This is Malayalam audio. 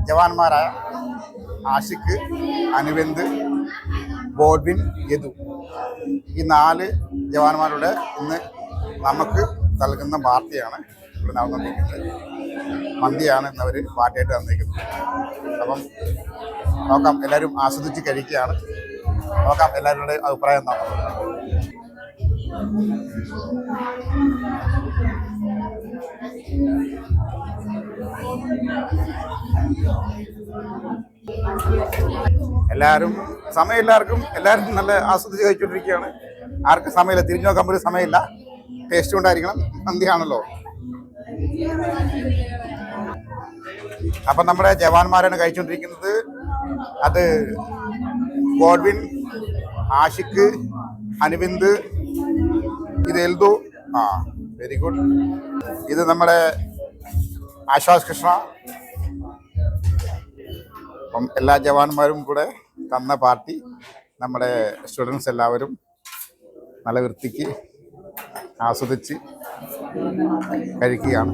ജവാന്മാരായ ആഷിഖ്, അനുബന്ദ്, ബോൾവിൻ, യദു, ഈ 4 ജവാന്മാരുടെ ഇന്ന് നമുക്ക് നൽകുന്ന പാർട്ടിയാണ് ഇവിടെ നടന്നുകൊണ്ടിരിക്കുന്നത്. മന്തിയാണ് ഇന്നവർ പാർട്ടിയായിട്ട് തന്നിരിക്കുന്നത്. അപ്പം നോക്കാം, എല്ലാവരും ആസ്വദിച്ച് കഴിക്കുകയാണ്. നോക്കാം എല്ലാവരുടെ അഭിപ്രായം എന്താണെന്നുള്ളത്. എല്ലാവരും എല്ലാവരും നല്ല ആസ്വദിച്ച് കഴിച്ചുകൊണ്ടിരിക്കുകയാണ്. ആർക്കും സമയമില്ല, തിരിഞ്ഞു നോക്കാൻ പോലും സമയമില്ല. ടേസ്റ്റ് കൊണ്ടായിരിക്കണം, മന്തിയാണല്ലോ. അപ്പം നമ്മുടെ ജവാന്മാരാണ് കഴിച്ചുകൊണ്ടിരിക്കുന്നത്. അത് ബോൾവിൻ, ആഷിഖ്, അനുബന്ദ്, ഇത് എൽദു, വെരി ഗുഡ്. ഇത് നമ്മുടെ ആശ്വാസ് കൃഷ്ണ. അപ്പം എല്ലാ ജവാന്മാരും കൂടെ തന്ന പാർട്ടി നമ്മുടെ സ്റ്റുഡൻസ് എല്ലാവരും നല്ല വൃത്തിക്ക് ആസ്വദിച്ച് കഴിക്കുകയാണ്.